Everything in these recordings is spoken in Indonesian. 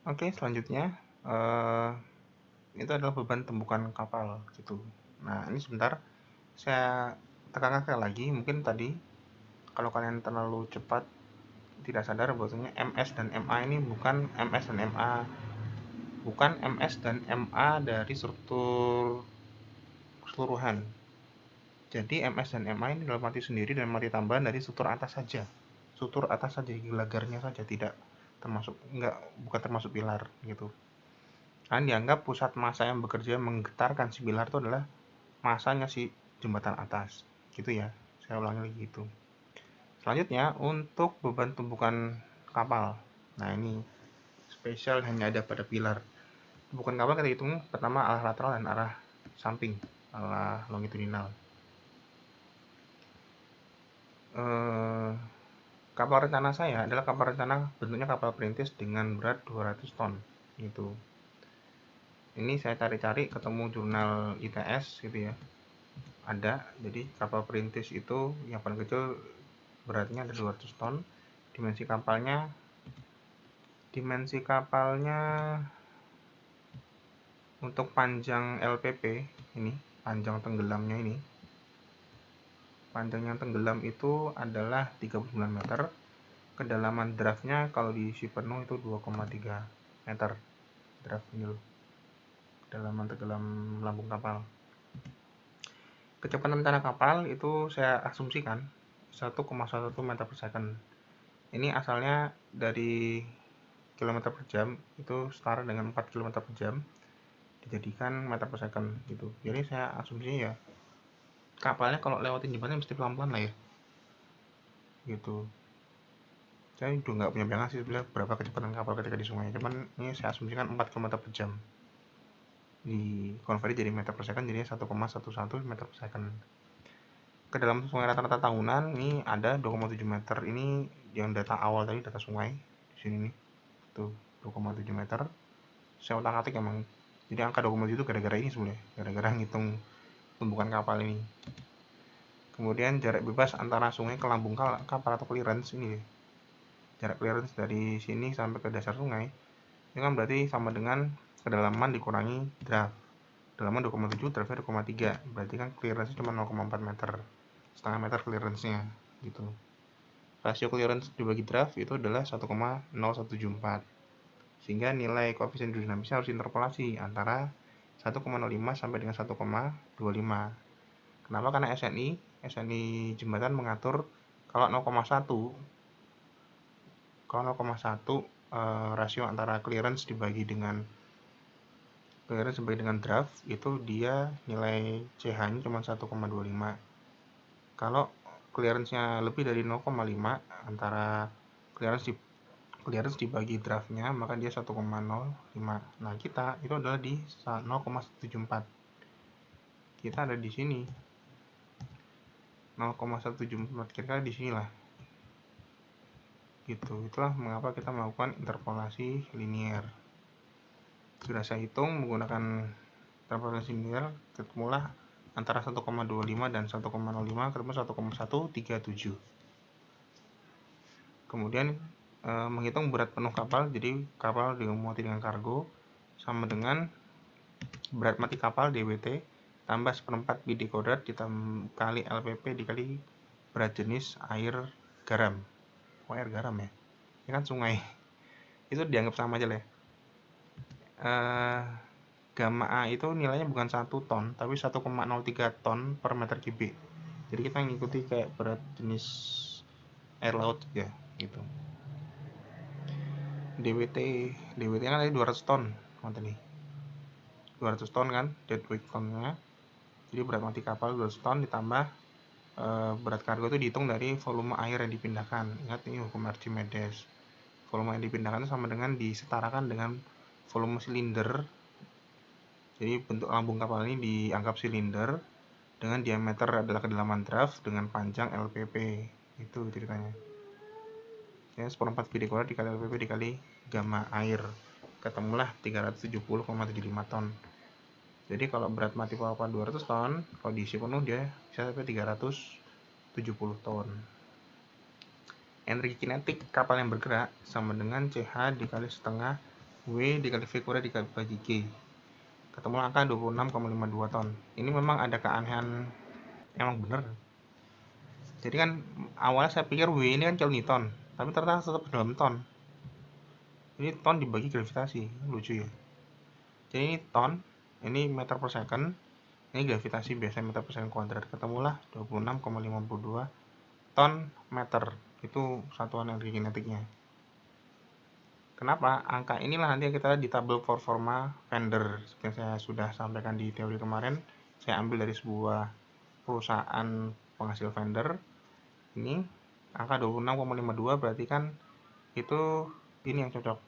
Oke, selanjutnya itu adalah beban tumpukan kapal gitu. Nah, ini sebentar saya tekankan sekali lagi, mungkin tadi kalau kalian terlalu cepat tidak sadar bahwasanya MS dan MA ini bukan MS dan MA, bukan MS dan MA dari struktur keseluruhan. Jadi MS dan MA ini dalam arti sendiri dan arti tambahan dari struktur atas saja. Struktur atas saja, gelagarnya saja, tidak termasuk, enggak, bukan termasuk pilar gitu. Kan dianggap pusat massa yang bekerja menggetarkan si pilar itu adalah masanya si jembatan atas. Gitu ya. Saya ulangi lagi gitu. Selanjutnya untuk beban tumpukan kapal. Nah, ini spesial hanya ada pada pilar. Tumpukan kapal kita hitung pertama arah lateral dan arah samping, arah longitudinal. Eh, Kapal rencana saya adalah kapal rencana bentuknya kapal perintis dengan berat 200 ton gitu. Ini saya cari-cari ketemu jurnal ITS gitu ya. Ada, jadi kapal perintis itu yang paling kecil beratnya ada 200 ton. Dimensi kapalnya untuk panjang LPP ini, panjang tenggelamnya ini. Panjang yang tenggelam itu adalah 39 meter. Kedalaman draftnya kalau diisi penuh itu 2,3 meter. Draft ini loh. Kedalaman tenggelam lambung kapal. Kecepatan rencana kapal itu saya asumsikan 1,1 meter per second. Ini asalnya dari kilometer per jam, itu setara dengan 4 kilometer per jam, dijadikan meter per second gitu. Jadi saya asumsinya ya kapalnya kalau lewatin jembatan mesti pelan-pelan lah ya gitu. Saya udah nggak punya bayangan sih sebenarnya berapa kecepatan kapal ketika di sungai, cuman ini saya asumsikan 4 kilometer per jam, di konversi jadi meter per second, jadi 1,11 meter per second. Kedalaman sungai rata-rata tahunan ini ada 2,7 meter. Ini yang data awal tadi, data sungai di sini nih tuh 2,7 meter. Saya utak-atik emang, jadi angka 2,7 itu gara-gara ini sebenarnya, gara-gara ngitung tumbukan kapal ini. Kemudian jarak bebas antara sungai ke lambung kapal atau clearance ini, jarak clearance dari sini sampai ke dasar sungai ini kan berarti sama dengan kedalaman dikurangi draft. Kedalaman 2,7, draftnya 2,3, berarti kan clearance cuma 0,4 meter, setengah meter clearance-nya gitu. Rasio clearance dibagi draft itu adalah 1,0174, sehingga nilai koefisien hidrodinamisnya harus interpolasi antara 1,05 sampai dengan 1,25. Kenapa? Karena SNI jembatan mengatur kalau 0,1 rasio antara clearance dibagi dengan draft itu dia nilai CH-nya cuma 1,25. Kalau clearance-nya lebih dari 0,5 antara clearance dibagi draftnya, maka dia 1,05. Nah, kita itu adalah di 0,174. Kita ada di sini 0,174, kira-kira di sinilah gitu. Itulah mengapa kita melakukan interpolasi linier. Sudah saya hitung menggunakan interpolasi linier, ketemulah antara 1,25 dan 1,05, ketemu 1,137. Kemudian menghitung berat penuh kapal, jadi kapal dimuati dengan kargo sama dengan berat mati kapal DWT tambah 1/4 BD kodrat dikali LPP dikali berat jenis air garam. Air garam ya, ini kan sungai, itu dianggap sama aja lah ya. Gamma A itu nilainya bukan 1 ton tapi 1,03 ton per meter kubik. Jadi kita ngikuti kayak berat jenis air laut ya gitu. DWT kan tadi 200 ton nih, 200 ton kan deadweight tonnya. Jadi berat mati kapal 200 ton ditambah berat kargo itu dihitung dari volume air yang dipindahkan. Ingat ini hukum Archimedes, volume yang dipindahkan itu sama dengan disetarakan dengan volume silinder. Jadi bentuk lambung kapal ini dianggap silinder dengan diameter adalah kedalaman draft dengan panjang LPP. Itu ceritanya ya, 1/4 BD kuadrat dikali LPP dikali gamma air, ketemulah 370,75 ton. Jadi kalau berat mati kapal 200 ton, kalau diisi penuh dia bisa sampai 370 ton. Energi kinetik kapal yang bergerak sama dengan CH dikali setengah W dikali V kuadrat dibagi G, ketemu angka 26,52 ton. Ini memang ada keanehan, emang bener. Jadi kan awalnya saya pikir W ini kan kilonewton, tapi ternyata tetap dalam ton. Ini ton dibagi gravitasi, lucu ya. Jadi ini ton, ini meter per second, ini gravitasi biasa meter per second kuadrat, ketemulah 26,52 ton meter. Itu satuan energi kinetiknya. Kenapa? Angka inilah nanti kita lihat di tabel performa Fender. Seperti saya sudah sampaikan di teori kemarin, saya ambil dari sebuah perusahaan penghasil Fender. Ini angka 26,52 berarti kan itu ini yang cocok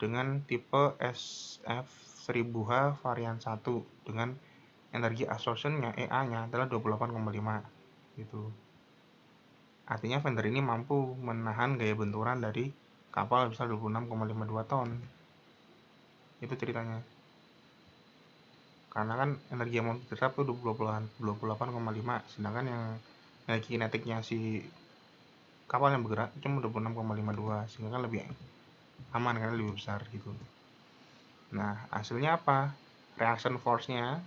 dengan tipe SF1000H varian 1 dengan energi absorption-nya EA-nya adalah 28,5 gitu. Artinya Fender ini mampu menahan gaya benturan dari kapal besar 26,52 ton. Itu ceritanya. Karena kan energi yang mau diserap itu 28,5, sedangkan yang energi kinetiknya si kapal yang bergerak cuma 26,52, sehingga kan lebih aman karena lebih besar gitu. Nah, hasilnya apa? Reaction force-nya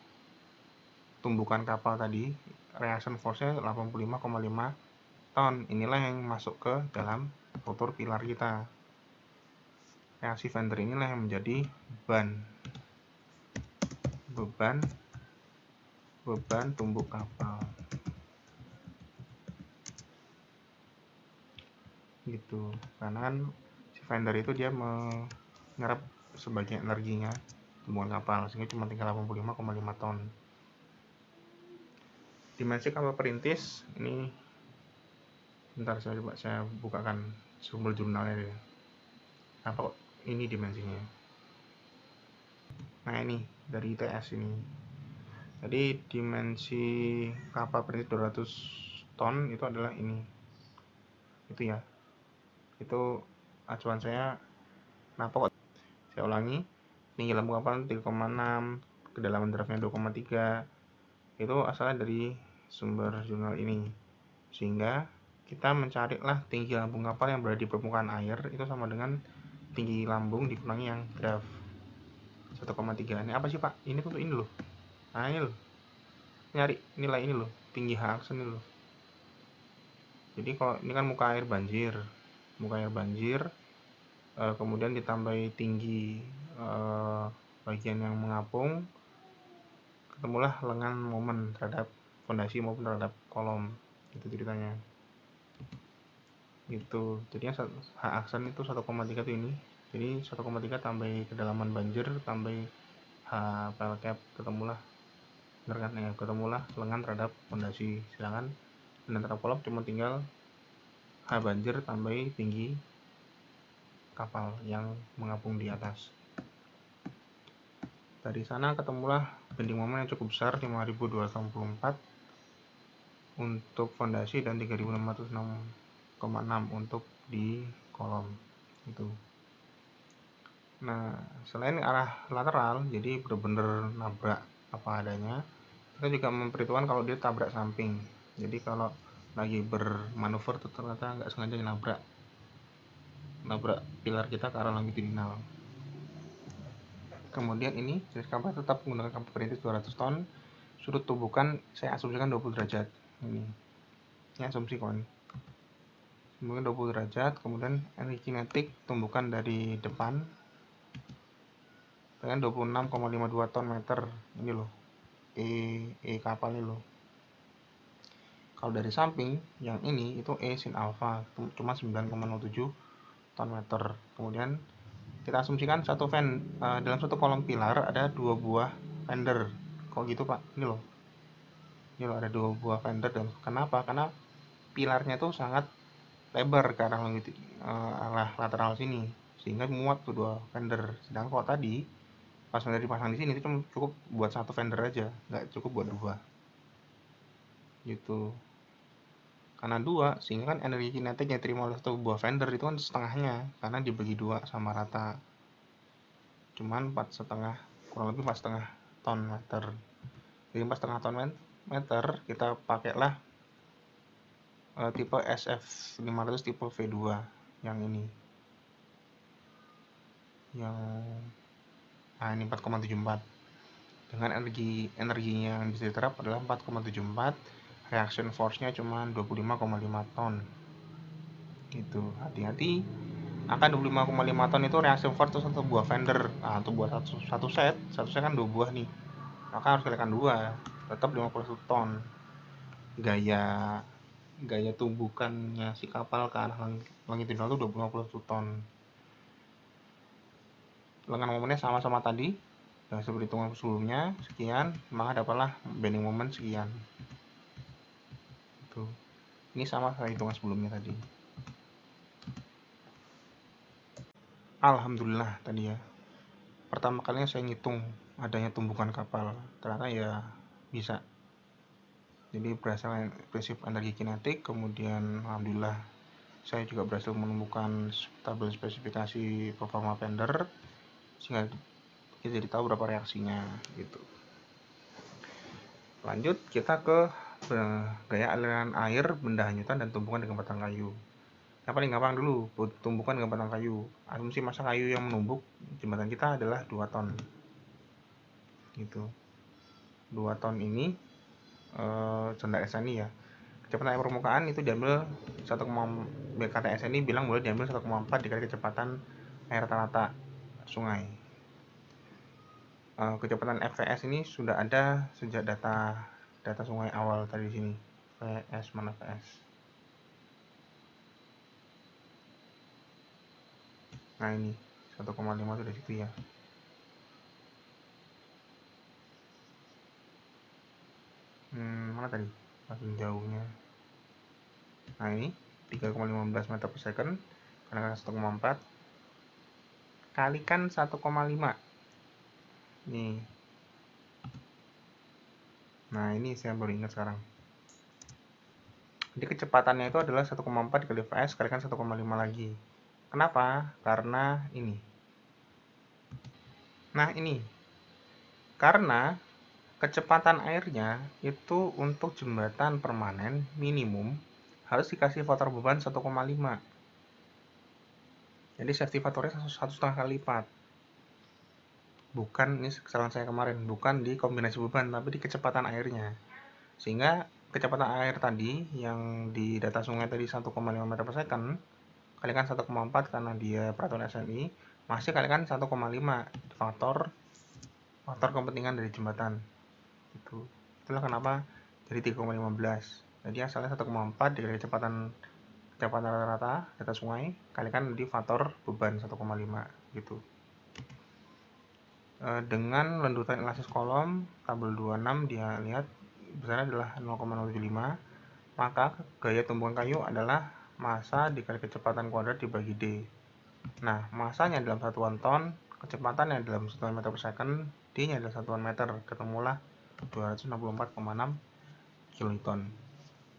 tumbukan kapal tadi, reaction force-nya 85,5 ton. Inilah yang masuk ke dalam rotor pilar kita. Reaksi Fender inilah yang menjadi beban tumbuk kapal gitu. Karena kan si Fender itu dia menyerap sebagian energinya tumbukan kapal, sehingga cuma tinggal 85,5 ton. Dimensi kapal perintis ini, bentar saya bukakan sumber jurnalnya deh. Apa kok ini dimensinya? Nah, ini dari ITS ini. Jadi dimensi kapal perintis 200 ton itu adalah ini. Itu ya. Itu acuan saya. Kenapa kok? Saya ulangi. Tinggi lambung kapal 3,6, kedalaman draftnya 2,3. Itu asalnya dari sumber jurnal ini. Sehingga kita mencarilah tinggi lambung kapal yang berada di permukaan air itu sama dengan tinggi lambung dikurangi yang draft 1,3. Ini apa sih Pak? Ini tuh ini loh. Nah ini loh. Nyari nilai ini loh, tinggi H-aksen ini loh. Jadi kalau ini kan muka air banjir, kemudian ditambahi tinggi bagian yang mengapung, ketemulah lengan momen terhadap fondasi maupun terhadap kolom. Itu ceritanya. Gitu. Jadinya H-aksen itu 1,3 tuh ini. Jadi 1,3 tambah kedalaman banjir tambah H pel cap, ketemulah ketemulah lengan terhadap fondasi. Sedangkan terhadap kolom cuma tinggal H banjir tambah tinggi kapal yang mengapung di atas. Dari sana ketemulah bending momen yang cukup besar 5.264 untuk fondasi dan 3.606,6 untuk di kolom itu. Nah, selain arah lateral, jadi benar-benar nabrak apa adanya, kita juga memperhitungkan kalau dia tabrak samping. Jadi kalau lagi bermanuver tuh ternyata nggak sengaja nabrak pilar kita ke arah longitudinal. Kemudian ini jenis kapal tetap menggunakan kapal perintis 200 ton. Sudut tumbukan saya asumsikan 20 derajat. Ini asumsi kon. Mungkin 20 derajat, kemudian energi kinetik tumbukan dari depan dengan 26,52 ton meter. Ini loh. Kapal ini loh. Kalau dari samping yang ini itu E sin alpha cuma 9,07 ton meter. Kemudian kita asumsikan dalam satu kolom pilar ada 2 buah fender. Kok gitu Pak? Ini loh ada 2 buah fender. Dan kenapa? Karena pilarnya tuh sangat lebar ke arah arah lateral sini, sehingga muat tuh 2 fender. Sedangkan kalau tadi pas fender dipasang di sini itu cuma cukup buat 1 fender aja, nggak cukup buat 2 gitu. Karena 2, sehingga kan energi kinetik yang diterima oleh satu buah fender itu kan setengahnya, karena dibagi 2 sama rata, cuman 4,5, kurang lebih 4,5 ton meter. Jadi 4,5 ton meter kita pakailah tipe SF500 tipe V2 yang ini. yang ini 4,74. Dengan energinya yang bisa diterap adalah 4,74, reaction force-nya cuma 25,5 ton. Itu hati-hati, angka 25,5 ton itu reaction force untuk buah fender. Untuk buat satu set kan 2 buah nih, maka harus kalikan 2, tetap 51 ton. Gaya tumbukannya si kapal ke arah longitudinal itu 51 ton. Lengan momennya sama-sama tadi, seperti hitungan sebelumnya, sekian, maka dapatlah bending moment sekian. Itu. Ini sama kayak hitungan sebelumnya tadi. Alhamdulillah tadi ya. Pertama kalinya saya ngitung adanya tumbukan kapal, ternyata ya bisa. Jadi berdasarkan prinsip energi kinetik, kemudian alhamdulillah saya juga berhasil menemukan tabel spesifikasi performa fender, sehingga kita jadi tahu berapa reaksinya gitu. Lanjut kita ke gaya aliran air, benda hanyutan, dan tumbukan dengan batang kayu. Yang paling gampang dulu, tumbukan dengan batang kayu. Asumsi massa kayu yang menumbuk jembatan kita adalah 2 ton. Gitu. 2 ton ini standar SNI ya. Kecepatan air permukaan itu diambil 1, BKT SNI bilang boleh diambil 1,4 dikali kecepatan air rata-rata sungai. Kecepatan FVS ini sudah ada sejak data sungai awal tadi di sini. VS mana VS? Nah ini 1,5 sudah situ ya. Mana tadi? Makin jauhnya. Nah ini 3,15 meter per second karena 1,4 kalikan 1,5. Nih. Nah ini saya baru ingat sekarang. Jadi kecepatannya itu adalah 1,4 dikali Vs kalikan 1,5 lagi. Kenapa? Karena ini. Nah ini. Karena kecepatan airnya itu untuk jembatan permanen minimum harus dikasih faktor beban 1,5. Jadi safety faktornya 1,5 kali lipat. Bukan, ini kesalahan saya kemarin, bukan di kombinasi beban tapi di kecepatan airnya. Sehingga kecepatan air tadi yang di data sungai tadi 1,5 meter per second kalikan 1,4 karena dia peraturan SNI, masih kalikan 1,5 faktor kepentingan dari jembatan. Itulah kenapa jadi 3,15. Jadi asalnya 1,4 dikali kecepatan rata-rata data sungai kalikan di faktor beban 1,5 gitu. Dengan lendutan elastis kolom tabel 26 dia lihat besarnya adalah 0,075, maka gaya tumbukan kayu adalah massa dikali kecepatan kuadrat dibagi D. Nah, massanya dalam satuan ton, kecepatannya dalam satuan meter per second, D-nya adalah satuan meter, ketemulah 264,6 kiloton.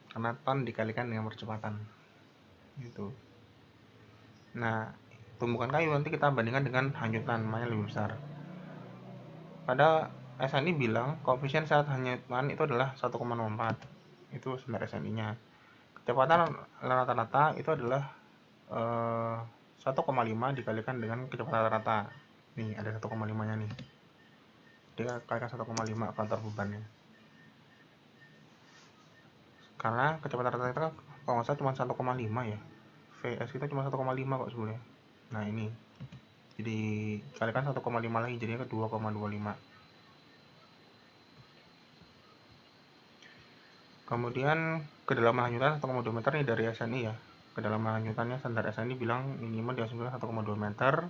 Karena ton dikalikan dengan percepatan. Gitu. Nah, tumbukan kayu nanti kita bandingkan dengan hanyutan, mana lebih besar. Pada SNI bilang koefisien saat hanyutan itu adalah 1,04. Itu standar SNI-nya. Kecepatan rata-rata itu adalah 1,5 dikalikan dengan kecepatan rata-rata. Nih, ada 1,5-nya nih. Dikalikan 1,5 faktor bebannya. Karena kecepatan rata-rata kalau nggak salah cuma 1,5 ya. VS kita cuma 1,5 kok sebenarnya. Nah, ini. Jadi kalikan 1,5 lagi jadinya ke 2,25. Kemudian kedalaman hanyutan 1,2 meter nih dari SNI ya. Kedalaman hanyutannya standar SNI bilang minimal diasumsikan 1,2 meter.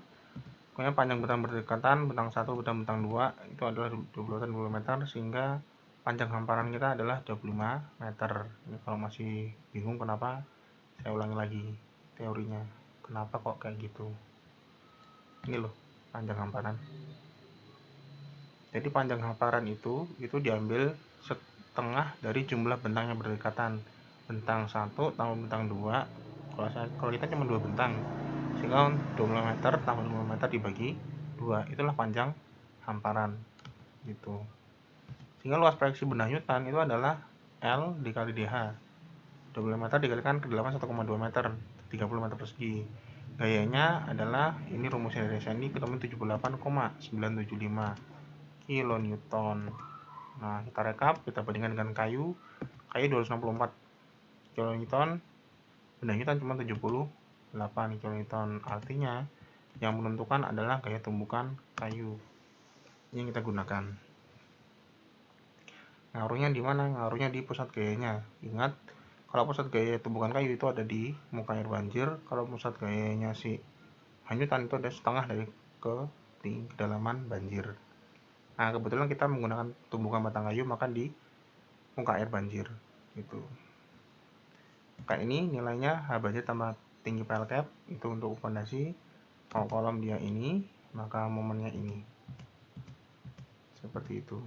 Kemudian panjang bentang berdekatan, bentang 1, bentang 2 itu adalah 20 meter, sehingga panjang hamparan kita adalah 25 meter. Ini kalau masih bingung kenapa, saya ulangi lagi teorinya. Kenapa kok kayak gitu? Ini loh panjang hamparan. Jadi panjang hamparan itu diambil setengah dari jumlah bentang yang berdekatan. Bentang 1 tambah bentang 2. Kalau kita cuma 2 bentang, sehingga 20 meter tambah 20 meter dibagi 2, itulah panjang hamparan gitu. Sehingga luas proyeksi benda hanyutan itu adalah L dikali DH. 20 meter dikalikan kedalaman 1,2 meter, 30 meter persegi. gayanya adalah, ini rumusnya dari Sandy, ketemu 78,975 kilonewton. Nah, kita rekap, kita bandingkan dengan kayu 264 kilonewton, bendanya kan cuma 78 kilonewton. Artinya yang menentukan adalah gaya tumbukan kayu. Ini yang kita gunakan. Ngaruhnya di mana? Ngaruhnya di pusat gayanya. Ingat, kalau pusat gaya tumbukan kayu itu ada di muka air banjir. Kalau pusat gayanya si hanyutan itu ada setengah dari kedalaman banjir. Nah, kebetulan kita menggunakan tumbukan batang kayu, maka di muka air banjir gitu. Kayak ini nilainya H banjir tambah tinggi PL cap itu untuk fondasi. Kalau kolom dia ini, maka momennya ini. Seperti itu.